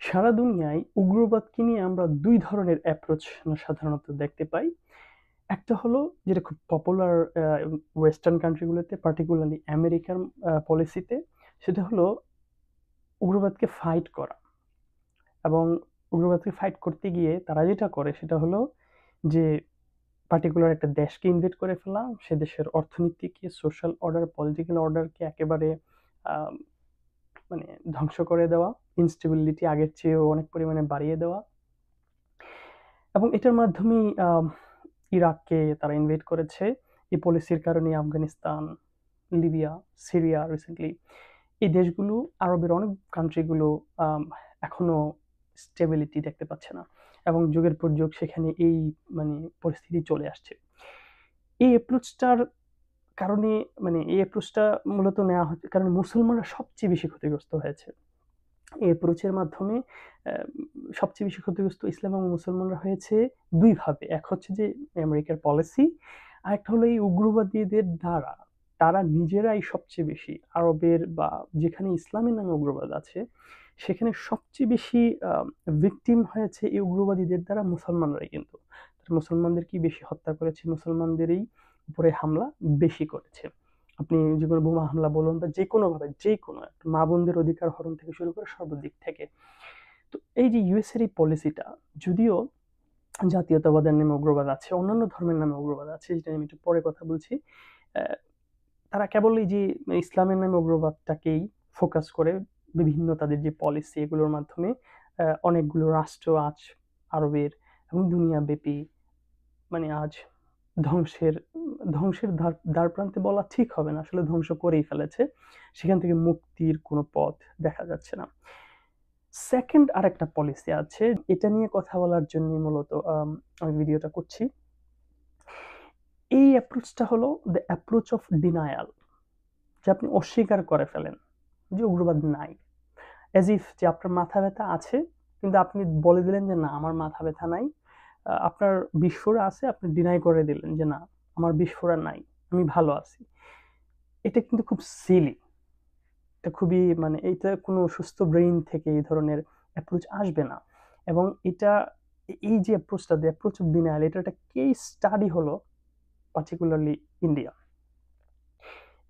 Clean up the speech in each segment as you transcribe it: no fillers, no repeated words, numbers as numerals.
সারা দুনিয়ায় উগ্রবাদকে নিয়ে আমরা ২ ধরনের অ্যাপ্রোচ সাধারণত দেখতে পাই। একটা হলো যেটা খুব পপুলার ওয়েস্টার্ন কান্ট্রি গুলোতে পার্টিকুলারলি আমেরিকান পলিসিতে, সেটা হলো উগ্রবাদকে ফাইট করা। এবং উগ্রবাদকে ফাইট করতে গিয়ে তারা যেটা করে সেটা হলো যে পার্টিকুলার একটা দেশকে ইনভেড করে ফেলা, সে দেশের অর্থনীতিকে, সোশ্যাল অর্ডার, পলিটিক্যাল অর্ডারকে একেবারে আ মানে ধ্বংস করে দেওয়া, ইনস্টেবিলিটি আগের চেয়েও অনেক পরিমাণে বাড়িয়ে দেওয়া। এবং এটার মাধ্যমেই ইরাককে তারা ইনভেড করেছে। এই পলিসির কারণে আফগানিস্তান, লিবিয়া, সিরিয়া রিসেন্টলি এই দেশগুলো, আরবের অনেক কান্ট্রিগুলো আম এখনো স্টেবিলিটি দেখতে পাচ্ছে না। এবং যুগের পর যুগ সেখানে এই মানে পরিস্থিতি চলে আসছে। এই অ্যাপ্রোচটার কারণে এই অ্যাপ্রোচটা মূলত নেওয়া হচ্ছে কারণ মুসলমানরা সবচেয়ে বেশি ক্ষতিগ্রস্ত হয়েছে। এই অ্যাপ্রোচের মাধ্যমে অ্যা সবচেয়ে বেশি ক্ষতিগ্রস্ত ইসলাম এবং মুসলমানরা হয়েছে ২ ভাবে। এক হচ্ছে যে আমেরিকার পলিসি, আরেকটা হলো এই উগ্রবাদীদের দ্বারা। তারা নিজেরাই সবচেয়ে বেশি আরবের বা যেখানে ইসলামের নামে উগ্রবাদ আছে, সেখানে সবচেয়ে বেশি ভিকটিম হয়েছে এই উগ্রবাদীদের দ্বারা মুসলমানরাই কিন্তু। মুসলমানদেরকেই বেশি হত্যা করেছে, মুসলমানদেরই উপরে হামলা বেশি করেছে। আপনি যেকোনো বোমা হামলা বলুন বা যেকোনোভাবে যেকোনো মা বোনদের অধিকার হরণ থেকে শুরু করে সর্বদিক থেকে। তো এই যে ইউএস এর এই পলিসিটা, যদিও জাতীয়তাবাদের নামে উগ্রবাদ আছে, অন্যান্য ধর্মের নামে উগ্রবাদ আছে, যেটা আমি একটু পরে কথা বলছি। তারা কেবল এই যে ইসলামের নামে উগ্রবাদটাকেই ফোকাস করে বিভিন্ন তাদের যে পলিসি এগুলোর মাধ্যমে অনেকগুলো রাষ্ট্র আজ আরবের এবং দুনিয়াব্যাপী আজ ধ্বংসের ধ্বংসের দ্বারপ্রান্তে বলা ঠিক হবে না। আসলে ধ্বংস করেই ফেলেছে। সেখান থেকে মুক্তির কোনো পথ দেখা যাচ্ছে না। সেকেন্ড আরেকটা পলিসি আছে। এটা নিয়ে কথা বলার জন্যই মূলত আমি ভিডিওটা করছি। এই অ্যাপ্রোচটা হলো দ্য অ্যাপ্রোচ অফ ডিনায়াল। যে আপনি অস্বীকার করে ফেলেন যে উগ্রবাদ নাই। অ্যাজ ইফ যে আপনার মাথা ব্যথা আছে, কিন্তু আপনি বলে দিলেন যে না আমার মাথা ব্যথা নাই। আপনার বিস্ফোরা আছে, আপনি ডিনাই করে দিলেন যে না আমার বিস্ফোরা নাই। আমি ভালো আছি। এটা কিন্তু খুব সিলি। এটা খুবই এইটা কোনো সুস্থ ব্রেইন থেকে এই ধরনের অ্যাপ্রোচ আসবে না। এবং এটা এই যে অ্যাপ্রোচটা, দ্য অ্যাপ্রোচ অফ ডিনায়াল, এটা একটা কেস স্টাডি হলো পার্টিকুলারলি ইন্ডিয়া।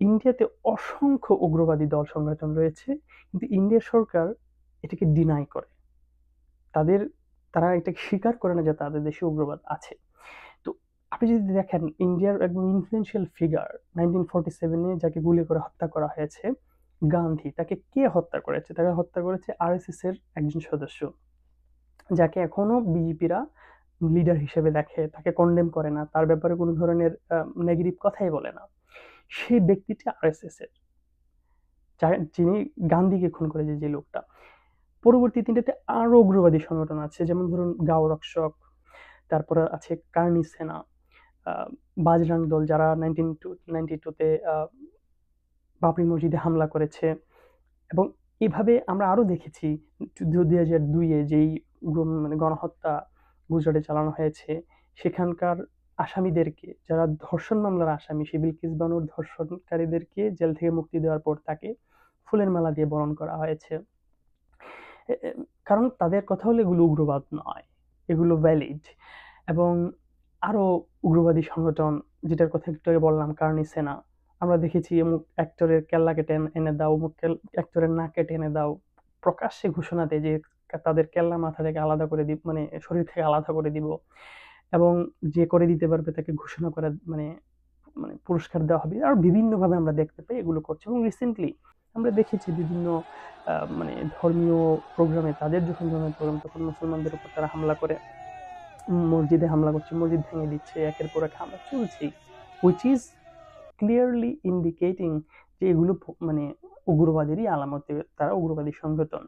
ইন্ডিয়াতে অসংখ্য উগ্রবাদী দল সংগঠন রয়েছে, কিন্তু ইন্ডিয়ার সরকার এটাকে ডিনাই করে। তাদের তারা এটাকে স্বীকার করে না যে তাদের দেশে উগ্রবাদ আছে। তো আপনি যদি দেখেন ইন্ডিয়ার একদম ইনফ্লুয়েন্সিয়াল ফিগার 1947 এ যাকে গুলি করে হত্যা করা হয়েছে, গান্ধী, তাকে কে হত্যা করেছে? তাকে হত্যা করেছে আরএসএস এর একজন সদস্য। যাকে এখনো বিজেপিরা লিডার হিসেবে দেখে, তাকে কন্ডেম করে না, তার ব্যাপারে কোনো ধরনের নেগেটিভ কথাই বলে না। সেই ব্যক্তিটি আরএসএস এর, যিনি গান্ধীকে খুন করেছে যে লোকটা। পরবর্তী দিনটাতে আরো উগ্রবাদী সংগঠন আছে, যেমন ধরুন গাও রক্ষক, তারপরে আছে কার্নি সেনা, বাজরাং দল যারা 1992 তে বাবরি মসজিদে হামলা করেছে। এবং এভাবে আমরা আরো দেখেছি 2002 এ যেই গণহত্যা গুজরাটে চালানো হয়েছে, সেখানকার আসামিদেরকে, যারা ধর্ষণ মামলার আসামি, সেই বিলকিস বানুর ধর্ষণকারীদেরকে জেল থেকে মুক্তি দেওয়ার পর তাকে ফুলের মালা দিয়ে বরণ করা হয়েছে। কারণ তাদের কথা হলো এগুলো উগ্রবাদ নয়, এগুলো ভ্যালিড। এবং আরো উগ্রবাদী সংগঠন, যেটার কথা একটু আগে বললাম, কার্নি সেনা। আমরা দেখেছি অমুক অ্যাক্টরের কেল্লা কেটে এনে দাও, অমুক অ্যাক্টরের নাক কেটে এনে দাও, প্রকাশ্যে ঘোষণা দেয় যে তাদের কেল্লা মাথা থেকে আলাদা করে দিব, শরীর থেকে আলাদা করে দিব। এবং যে করে দিতে পারবে তাকে ঘোষণা করা পুরস্কার দেওয়া হবে। আর বিভিন্নভাবে আমরা দেখতে পাই এগুলো করছে। এবং রিসেন্টলি আমরা দেখেছি বিভিন্ন ধর্মীয় প্রোগ্রামে, তাদের যখন ধর্মীয় প্রোগ্রাম, তখন মুসলমানদের উপর তারা হামলা করে, মসজিদে হামলা করছে, মসজিদ ভেঙে দিচ্ছে, একের পর এক হামলা চলছেই, হুইচ ইজ ক্লিয়ারলি ইন্ডিকেটিং যে এগুলো উগ্রবাদেরই আলামতে, তারা উগ্রবাদী সংগঠন।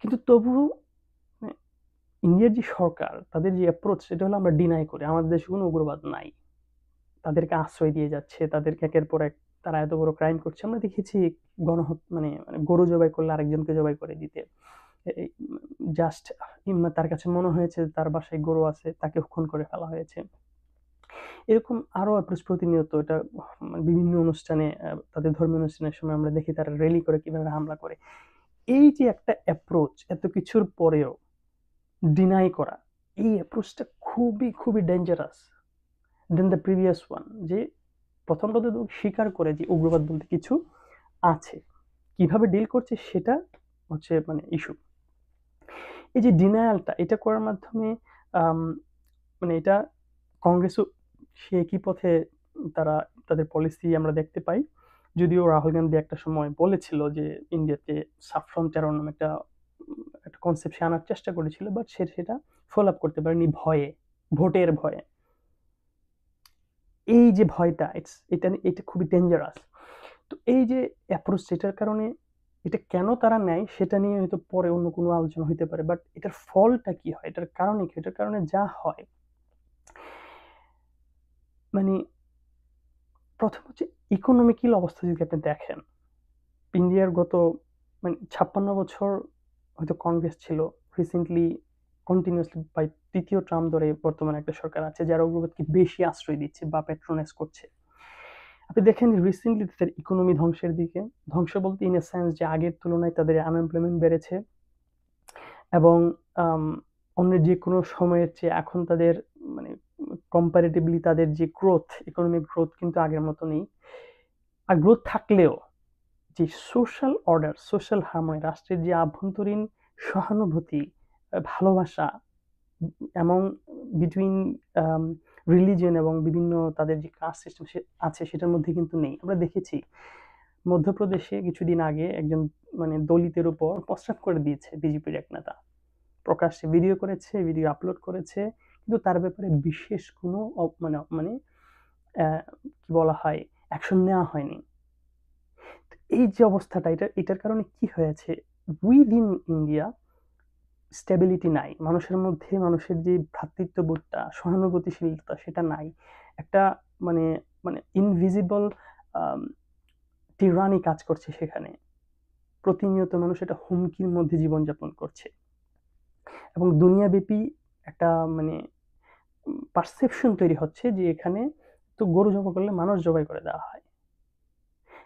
কিন্তু তবুও ইন্ডিয়ার যে সরকার, তাদের যে অ্যাপ্রোচ, সেটা হলো আমরা ডিনাই করি, আমাদের দেশে কোনো উগ্রবাদ নাই, তাদেরকে আশ্রয় দিয়ে যাচ্ছে, তাদেরকে একের পর এক তারা এত বড় ক্রাইম করছে। আমরা দেখেছি গণহত্যা, গরু জবাই করলে আরেকজনকে জবাই করে দিতে, জাস্ট তার কাছে মনে হয়েছে তার বাসায় গরু আছে, তাকে খুন করে ফেলা হয়েছে। এরকম আরো অ্যাপ্রোচ প্রতিনিয়ত, এটা বিভিন্ন অনুষ্ঠানে, তাদের ধর্মীয় অনুষ্ঠানের সময় আমরা দেখি তারা র্যালি করে কিভাবে হামলা করে। এই যে একটা অ্যাপ্রোচ এত কিছুর পরেও ডিনাই করা, এই অ্যাপ্রোচটা খুবই খুবই dangerous then the previous one. যে প্রথম কথা তো স্বীকার করে যে উগ্রবাদ বলতে কিছু আছে, কিভাবে ডিল করছে সেটা হচ্ছে মানে ইস্যু। এই যে ডিনায়ালটা এটা করার মাধ্যমে আম, মানে এটা কংগ্রেসও সে একই পথে তারা তাদের পলিসি আমরা দেখতে পাই। যদিও রাহুল গান্ধী একটা সময় বলেছিল যে ইন্ডিয়াতে সাফরন টেরর নামে একটা কনসেপ্ট সে আনার চেষ্টা করেছিল, বাট সে সেটা ফলো আপ করতে পারেনি ভয়ে, ভোটের ভয়ে। এই যে ভয়টা এটা এটা খুবই ডেঞ্জারাস। তো এই যে অ্যাপ্রোচ, এটার কারণে এটা কেন তারা নেয় সেটা নিয়ে হয়তো পরে অন্য কোনো আলোচনা হতে পারে, বাট এটার ফলটা কি হয়, এটার কারণে কি, এটার কারণে যা হয় মানে প্রথম হচ্ছে ইকোনমিক্যাল অবস্থা যদি আপনি দেখেন, ইন্ডিয়ার গত মানে 56 বছর হয়তো কংগ্রেস ছিল, রিসেন্টলি কন্টিনিউয়াসলি বাই তৃতীয় ট্রাম ধরে বর্তমানে একটা সরকার আছে যারা উগ্রবাদকে বেশি আশ্রয় দিচ্ছে বা প্যাট্রোনাইজ করছে। আপনি দেখেন রিসেন্টলি তাদের ইকোনমি ধ্বংসের দিকে, ধ্বংস বলতে ইন এ সেন্স যে আগের তুলনায় তাদের আনএমপ্লয়মেন্ট বেড়েছে, এবং আম, অন্য যে কোনো সময়ের চেয়ে এখন তাদের মানে কম্পারেটিভলি তাদের যে গ্রোথ, ইকোনমিক গ্রোথ কিন্তু আগের মতো নেই। আর গ্রোথ থাকলেও যে সোশ্যাল অর্ডার, সোশ্যাল হারমোনি, রাষ্ট্রের যে আভ্যন্তরীণ সহানুভূতি, ভালোবাসা এবং বিটুইন রিলিজিয়ন এবং বিভিন্ন তাদের যে কাস্ট সিস্টেম আছে সেটার মধ্যে কিন্তু নেই। আমরা দেখেছি মধ্যপ্রদেশে কিছুদিন আগে একজন মানে দলিতের উপর প্রস্রাব করে দিয়েছে বিজেপির এক নেতা, প্রকাশ্যে ভিডিও করেছে, ভিডিও আপলোড করেছে, কিন্তু তার ব্যাপারে বিশেষ কোনো মানে মানে কি বলা হয় অ্যাকশন নেওয়া হয়নি। এই যে অবস্থাটা, এটার কারণে কি হয়েছে, উইদিন ইন্ডিয়া স্টেবিলিটি নাই, মানুষের মধ্যে মানুষের যে ভ্রাতৃত্ববোধটা, সহানুভূতিশীলতা সেটা নাই। একটা মানে মানে ইনভিজিবল টিরানি কাজ করছে সেখানে, প্রতিনিয়ত মানুষ এটা হুমকির মধ্যে জীবনযাপন করছে, এবং দুনিয়াব্যাপী একটা মানে পারসেপশন তৈরি হচ্ছে যে এখানে তো গরু জবাই করলে মানুষ জবাই করে দেওয়া হয়,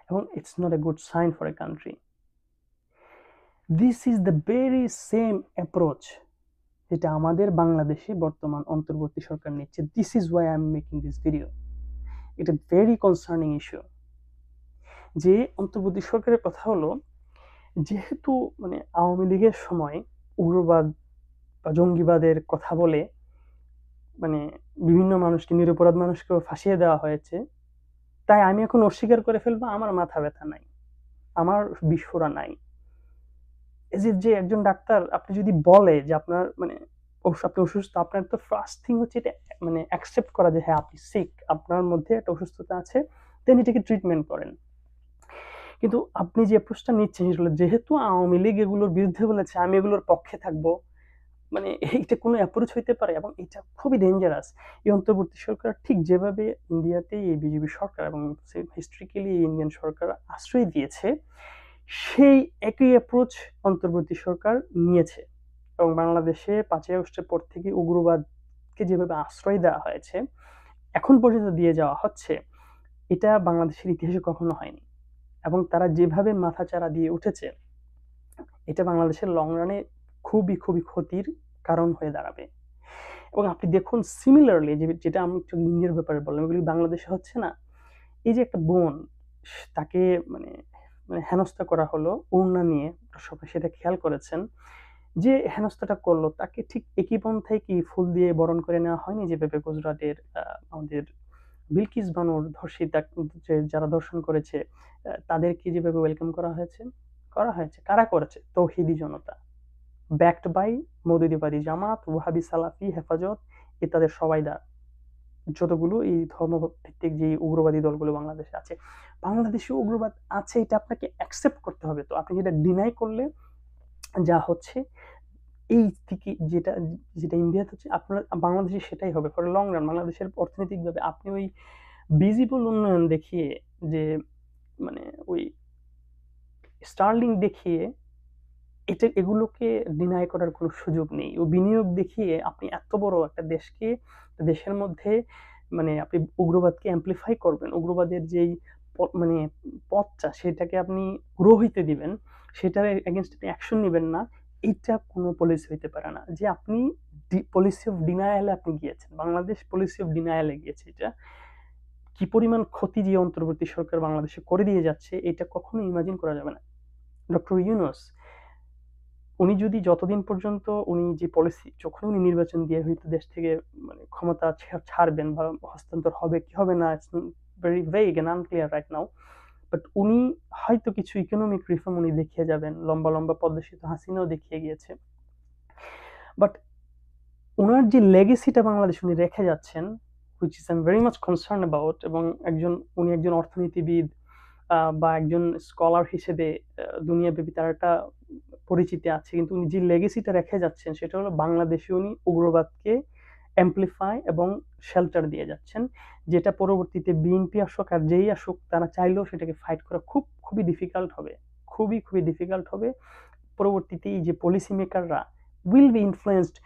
এবং it's not a good sign for a country. This is the very same approach যেটা আমাদের বাংলাদেশে বর্তমান অন্তর্বর্তী সরকার নিচ্ছে। This is why I am making this video. এটা ভেরি কনসার্নিং ইস্যু। যে অন্তর্বর্তী সরকারের কথা হলো, যেহেতু মানে আওয়ামী লীগের সময় উগ্রবাদ বা জঙ্গিবাদের কথা বলে মানে বিভিন্ন মানুষকে, নিরপরাধ মানুষকেও ফাঁসিয়ে দেওয়া হয়েছে, তাই আমি এখন অস্বীকার করে ফেলবো আমার মাথা ব্যথা নাই, আমার বিস্ফোরা নাই। এজ ইট যে একজন ডাক্তার আপনি যদি বলে যে আপনার মানে আপনি অসুস্থ, আপনার তো ফার্স্ট থিং হচ্ছে এটা মানে অ্যাকসেপ্ট করা যে হ্যাঁ আপনি সিক, আপনার মধ্যে একটা অসুস্থতা আছে, দেন এটাকে ট্রিটমেন্ট করেন। কিন্তু আপনি যে অ্যাপ্রোচটা নিচ্ছেন সেটা যেহেতু আওয়ামী লীগ এগুলোর বিরুদ্ধে বলেছে আমি এগুলোর পক্ষে থাকবো, মানে এইটা কোনো অ্যাপ্রোচ হইতে পারে, এবং এটা খুবই ডেঞ্জারাস। এই অন্তর্বর্তী সরকার ঠিক যেভাবে ইন্ডিয়াতে এই বিজেপি সরকার এবং হিস্ট্রিক্যালি ইন্ডিয়ান সরকার আশ্রয় দিয়েছে, সেই একই অ্যাপ্রোচ অন্তর্বর্তী সরকার নিয়েছে, এবং বাংলাদেশে 5ই আগস্টের পর থেকে উগ্রবাদকে যেভাবে আশ্রয় দেওয়া হয়েছে, এখন পর্যন্ত দিয়ে যাওয়া হচ্ছে, এটা বাংলাদেশের ইতিহাসে কখনো হয়নি। এবং তারা যেভাবে মাথাচাড়া দিয়ে উঠেছে, এটা বাংলাদেশের লং রানে খুবই খুবই ক্ষতির কারণ হয়ে দাঁড়াবে। এবং আপনি দেখুন সিমিলারলি যেটা আমি একটু ইন্ডিয়ার ব্যাপারে বললাম, এগুলি বাংলাদেশে হচ্ছে না। এই যে একটা বোন, তাকে মানে মানে হেনস্থা করা হলো ওড়না নিয়ে, সবাই সেটা খেয়াল করেছেন। যে হেনস্থাটা করলো তাকে ঠিক একই পন্থায় কি ফুল দিয়ে বরণ করে নেওয়া হয়নি যেভাবে গুজরাটের আমাদের বিলকিস বানুর ধর্ষিতা, যারা ধর্ষণ করেছে তাদেরকে যেভাবে ওয়েলকাম করা হয়েছে, কারা করেছে? তৌহিদি জনতা, ব্যাকড বাই মৌদুদিবাদী জামাত, ওয়াহাবি সালাফি, হেফাজত ইত্যাদি সবাই যতগুলো এই ধর্মভিত্তিক যে উগ্রবাদী দলগুলো বাংলাদেশে আছে। বাংলাদেশে উগ্রবাদ আছে এটা আপনাকে অ্যাকসেপ্ট করতে হবে। তো আপনি যেটা ডিনাই করলে যা হচ্ছে, এই থেকে যেটা যেটা ইন্ডিয়াতে হচ্ছে আপনার বাংলাদেশে সেটাই হবে ফর লং রান। বাংলাদেশের অর্থনৈতিকভাবে আপনি ওই ভিজিবল উন্নয়ন দেখিয়ে, যে মানে ওই স্টার্লিং দেখিয়ে এগুলোকে ডিনাই করার কোনো সুযোগ নেই। ও বিনিয়োগ দেখিয়ে আপনি এত বড় একটা দেশকে, দেশের মধ্যে মানে আপনি উগ্রবাদকে অ্যাম্প্লিফাই করবেন, উগ্রবাদের যেই মানে পথটা সেটাকে আপনি গ্রো হইতে দিবেন, সেটার এগেনস্টে আপনি অ্যাকশন নেবেন না, এটা কোনো পলিসি হইতে পারে না। যে আপনি পলিসি অফ ডিনায়ালে আপনি গিয়েছেন, বাংলাদেশ পলিসি অফ ডিনায়ালে গিয়েছে। এটা কি পরিমাণ ক্ষতি যে অন্তর্বর্তী সরকার বাংলাদেশে করে দিয়ে যাচ্ছে, এটা কখনো ইমাজিন করা যাবে না। ডক্টর ইউনূস উনি যদি যতদিন পর্যন্ত উনি যে পলিসি, যখন উনি নির্বাচন দিয়ে হয়তো দেশ থেকে মানে ক্ষমতা ছাড়বেন বা হস্তান্তর হবে কি হবে না, it's very vague and unclear right now. But উনি হয়তো কিছু ইকোনমিক রিফর্ম উনি দেখিয়ে যাবেন, লম্বা লম্বা পদ্মা সেতু হাসিনাও দেখিয়ে গিয়েছে। বাট ওনার যে লেগেসিটা বাংলাদেশ উনি রেখে যাচ্ছেন, which is I am very much concern about, এবং উনি একজন অর্থনীতিবিদ বা একজন স্কলার হিসেবে দুনিয়াব্যাপী তার একটা পরিচিতি আছে, কিন্তু উনি যে লেগেসিটা রেখে যাচ্ছেন সেটা হলো বাংলাদেশে উনি উগ্রবাদকে অ্যাম্পলিফাই এবং শেল্টার দিয়ে যাচ্ছেন, যেটা পরবর্তীতে বিএনপি আসুক আর যেই আসুক তারা চাইলেও সেটাকে ফাইট করা খুবই ডিফিকাল্ট হবে, খুবই ডিফিকাল্ট হবে। পরবর্তীতে এই যে পলিসি মেকাররা will be influenced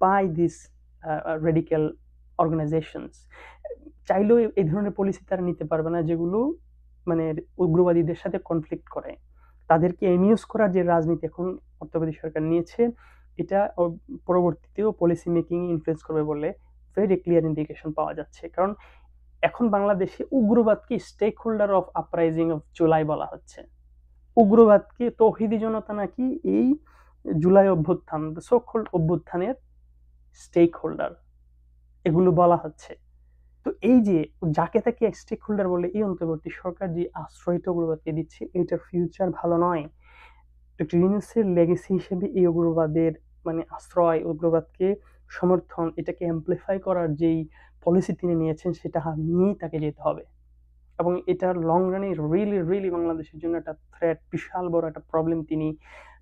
by this radical organisations. চাইলেও এই ধরনের পলিসি তারা নিতে পারবে না যেগুলো মানে উগ্রবাদীদের সাথে কনফ্লিক্ট করে। তাদেরকে এমিউজ করার যে রাজনীতি এখন অন্তর্বর্তী সরকার নিয়েছে, এটা পরবর্তীতেও পলিসি মেকিং ইনফ্লুয়েন্স করবে বলে ভেরি ক্লিয়ার ইন্ডিকেশন পাওয়া যাচ্ছে। কারণ এখন বাংলাদেশে উগ্রবাদকে stake holder of uprising of July বলা হচ্ছে। উগ্রবাদকে তৌহিদি জনতা নাকি এই জুলাই অভ্যুত্থান, সো কল্ড অভ্যুত্থানের স্টেক হোল্ডার, এগুলো বলা হচ্ছে। তো এই যে যাকে তাকে স্টেক হোল্ডার বলে এই অন্তর্বর্তী সরকার যে আশ্রয়টা উগ্রবাদকে দিচ্ছে, এটার ফিউচার ভালো নয়। ডক্টর ইউনূসের লেগেসি হিসেবে এই উগ্রবাদের মানে আশ্রয়, উগ্রবাদকে সমর্থন, এটাকে অ্যাম্পলিফাই করার যেই পলিসি তিনি নিয়েছেন সেটা নিয়েই তাকে যেতে হবে। এবং এটার লং রানে রিয়েলি বাংলাদেশের জন্য একটা থ্রেট, বিশাল বড় একটা প্রবলেম তিনি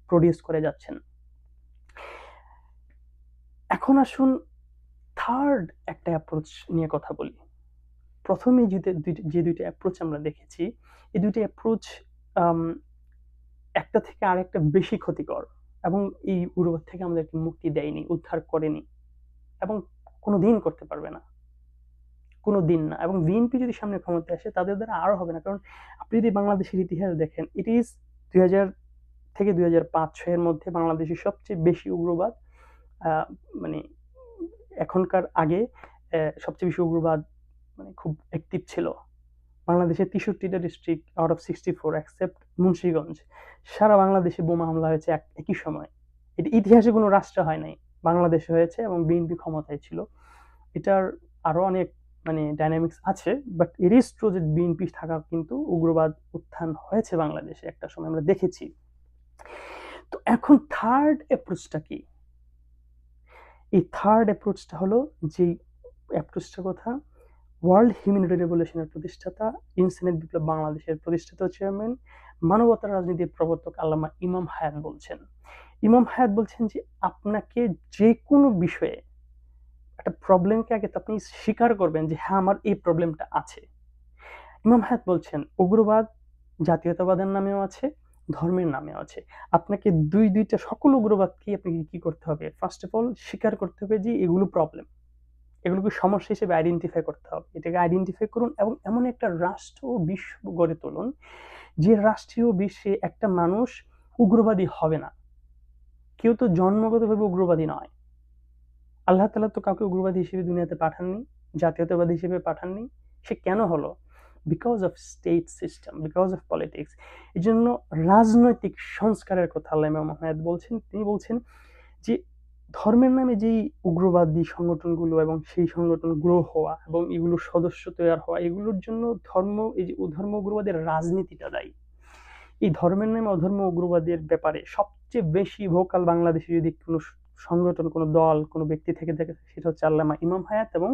প্রডিউস করে যাচ্ছেন। এখন আসুন থার্ড একটা অ্যাপ্রোচ নিয়ে কথা বলি। প্রথমে যে দুইটা অ্যাপ্রোচ আমরা দেখেছি, এই দুইটা অ্যাপ্রোচ একটা থেকে আরেকটা বেশি ক্ষতিকর, এবং এই উগ্রবাদ থেকে আমাদেরকে মুক্তি দেয়নি, উদ্ধার করেনি, এবং কোনোদিন করতে পারবে না, কোনোদিন না। এবং বিএনপি যদি সামনে ক্ষমতায় আসে তাদের দ্বারা আরো হবে না। কারণ আপনি যদি বাংলাদেশের ইতিহাস দেখেন, ইট ইজ 2000 থেকে 2005-6 এর মধ্যে বাংলাদেশের সবচেয়ে বেশি উগ্রবাদ, মানে এখনকার আগে সবচেয়ে বেশি উগ্রবাদ মানে খুব অ্যাক্টিভ ছিল। বাংলাদেশের 63টা district out of 64 except Munshiganj, সারা বাংলাদেশে বোমা হামলা হয়েছে একই সময়। এটা ইতিহাসে কোনো রাষ্ট্র হয় নাই, বাংলাদেশে হয়েছে এবং বিএনপি ক্ষমতায় ছিল। এটার আরো অনেক মানে ডাইনামিক্স আছে, বাট ইট ইজ ট্রু যে বিএনপি থাকা কিন্তু উগ্রবাদ উত্থান হয়েছে বাংলাদেশে একটা সময়, আমরা দেখেছি। তো এখন থার্ড অ্যাপ্রোচটা কি? এই থার্ড অ্যাপ্রোচটা হলো যে অ্যাপ্রোচটার কথা ওয়ার্ল্ড হিউম্যানিটি রেভলিউশনের প্রতিষ্ঠাতা, ইনসানিয়ত বিপ্লব বাংলাদেশের প্রতিষ্ঠাতা চেয়ারম্যান, মানবতার রাজনীতির প্রবর্তক আল্লামা ইমাম হায়াত বলছেন। ইমাম হায়াত বলছেন যে আপনাকে যে কোনো বিষয়ে একটা প্রবলেমকে আগে তো আপনি স্বীকার করবেন যে হ্যাঁ আমার এই প্রবলেমটা আছে। ইমাম হায়াত বলছেন উগ্রবাদ জাতীয়তাবাদের নামেও আছে, ধর্মের নামেও আছে। আপনাকে দুইটা সকল উগ্রবাদকে আপনাকে কি করতে হবে? ফার্স্ট অফ অল স্বীকার করতে হবে যে এগুলো প্রবলেম, এগুলোকে সমস্যা হিসেবে আইডেন্টিফাই করতে হবে। এটাকে আইডেন্টিফাই করুন এবং এমন একটা রাষ্ট্র ও বিশ্ব গড়ে তুলুন যে রাষ্ট্রীয় বিশ্বে একটা মানুষ উগ্রবাদী হবে না। কেউ তো জন্মগতভাবে উগ্রবাদী নয়। আল্লাহ তাআলা তো কাউকে উগ্রবাদী হিসেবে দুনিয়াতে পাঠাননি, জাতীয়তাবাদী হিসেবে পাঠাননি। সে কেন হলো? Because of state system, because of politics. এই জন্য রাজনৈতিক সংস্কারের কথা আল্লাহ ইমাম হায়াত বলছেন। তিনি বলছেন যে ধর্মের নামে যেই উগ্রবাদী সংগঠনগুলো এবং সেই সংগঠন গ্রো হওয়া এবং এগুলোর সদস্য তৈরি হওয়া, এগুলোর জন্য এই যে ধর্ম উগ্রবাদের রাজনীতিটা দায়ী। এই ধর্মের নামে অধর্ম উগ্রবাদের ব্যাপারে সবচেয়ে বেশি ভোকাল বাংলাদেশে যদি কোনো সংগঠন, কোনো দল, কোনো ব্যক্তি থেকে থাকে সেটা হচ্ছে আল্লামা ইমাম হায়াত এবং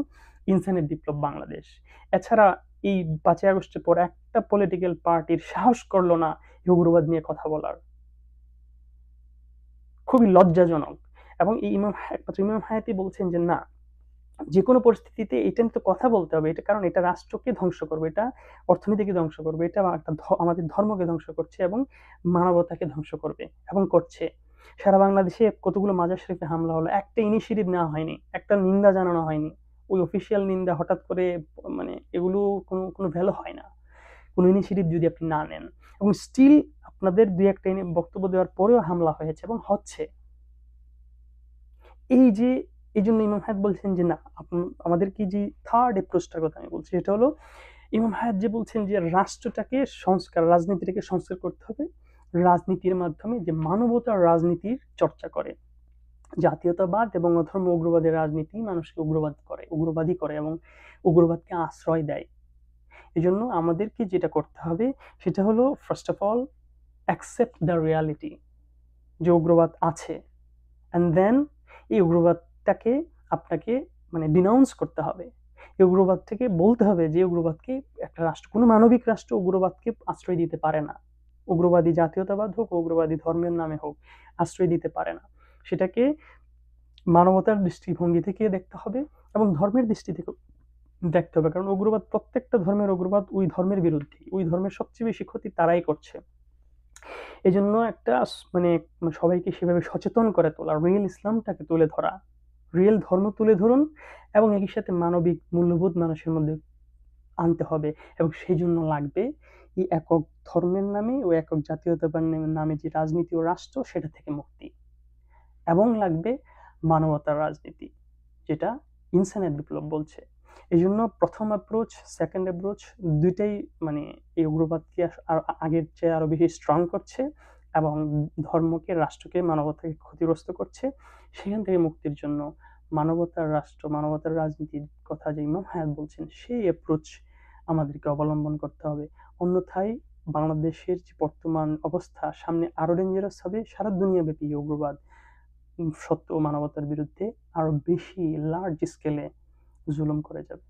ইনসানিয়ত বিপ্লব বাংলাদেশ। এছাড়া এই 5ই আগস্টের পর একটা পলিটিক্যাল পার্টির সাহস করলো না এই উগ্রবাদ নিয়ে কথা বলার। খুবই লজ্জাজনক। এবং এই একমাত্র ইমাম হায়াতই বলছেন যে না, যে কোনো পরিস্থিতিতে এটা নিয়ে তো কথা বলতে হবে। এটা কারণ এটা রাষ্ট্রকে ধ্বংস করবে, এটা অর্থনীতিকে ধ্বংস করবে, এটা আমাদের ধর্মকে ধ্বংস করছে এবং মানবতাকে ধ্বংস করবে এবং করছে। সারা বাংলাদেশে কতগুলো মাজার শরীফে হামলা হলো, একটা ইনিশিয়েটিভ নেওয়া হয়নি, একটা নিন্দা জানানো হয়নি। ওই অফিসিয়াল নিন্দা হঠাৎ করে মানে এগুলো কোনো ভ্যালু হয় না কোনো ইনিশিয়েটিভ যদি আপনি না নেন। এবং স্টিল আপনাদের দুই একটা বক্তব্য দেওয়ার পরেও হামলা হয়েছে এবং হচ্ছে। এই জন্য ইমাম হায়াত বলছেন যে না, আমাদেরকে যে থার্ড অ্যাপ্রোচটার কথা আমি বলছি, সেটা হলো ইমাম হায়াত যে বলছেন যে রাষ্ট্রটাকে রাজনীতিটাকে সংস্কার করতে হবে রাজনীতির মাধ্যমে, যে মানবতার রাজনীতির চর্চা করে। জাতীয়তাবাদ এবং অধর্ম উগ্রবাদের রাজনীতি মানুষকে উগ্রবাদী করে এবং উগ্রবাদকে আশ্রয় দেয়। এজন্য আমাদেরকে যেটা করতে হবে সেটা হলো first of all accept the reality যে উগ্রবাদ আছে, অ্যান্ড দেন এই উগ্রবাদটাকে আপনাকে মানে ডিনাউন্স করতে হবে। এই উগ্রবাদটাকে বলতে হবে যে উগ্রবাদকে একটা রাষ্ট্র, কোনো মানবিক রাষ্ট্র উগ্রবাদকে আশ্রয় দিতে পারে না। উগ্রবাদী জাতীয়তাবাদ হোক, উগ্রবাদী ধর্মের নামে হোক, আশ্রয় দিতে পারে না। সেটাকে মানবতার দৃষ্টিভঙ্গি থেকে দেখতে হবে এবং ধর্মের দৃষ্টি থেকে দেখতে হবে, কারণ উগ্রবাদ, প্রত্যেকটা ধর্মের উগ্রবাদ ওই ধর্মের বিরুদ্ধে, ওই ধর্মের সবচেয়ে বেশি ক্ষতি তারাই করছে। এই জন্য একটা মানে সবাইকে সেভাবে সচেতন করে তোলা, রিয়েল ইসলামটাকে তুলে ধরা, রিয়েল ধর্ম তুলে ধরুন এবং একই সাথে মানবিক মূল্যবোধ মানুষের মধ্যে আনতে হবে। এবং সেই জন্য লাগবে এই একক ধর্মের নামে ও একক জাতীয়তাবাদ নামে যে রাজনীতি ও রাষ্ট্র, সেটা থেকে মুক্তি, এবং লাগবে মানবতার রাজনীতি, যেটা ইনসানিয়ত বিপ্লব বলছে। এই জন্য প্রথম অ্যাপ্রোচ, সেকেন্ড অ্যাপ্রোচ দুইটাই মানে এই উগ্রবাদকে আগের চেয়ে আরো বেশি স্ট্রং করছে এবং ধর্মকে, রাষ্ট্রকে, মানবতাকে ক্ষতিগ্রস্ত করছে। সেখান থেকে মুক্তির জন্য মানবতার রাষ্ট্র, মানবতার রাজনীতির কথা যে ইমাম হায়াত বলছেন, সেই অ্যাপ্রোচ আমাদেরকে অবলম্বন করতে হবে। অন্যথায় বাংলাদেশের যে বর্তমান অবস্থা, সামনে আরো ডেঞ্জারাস হবে। সারা দুনিয়াব্যাপী উগ্রবাদ সত্য ও মানবতার বিরুদ্ধে আরো বেশি লার্জ স্কেলে জুলুম করে যাবে।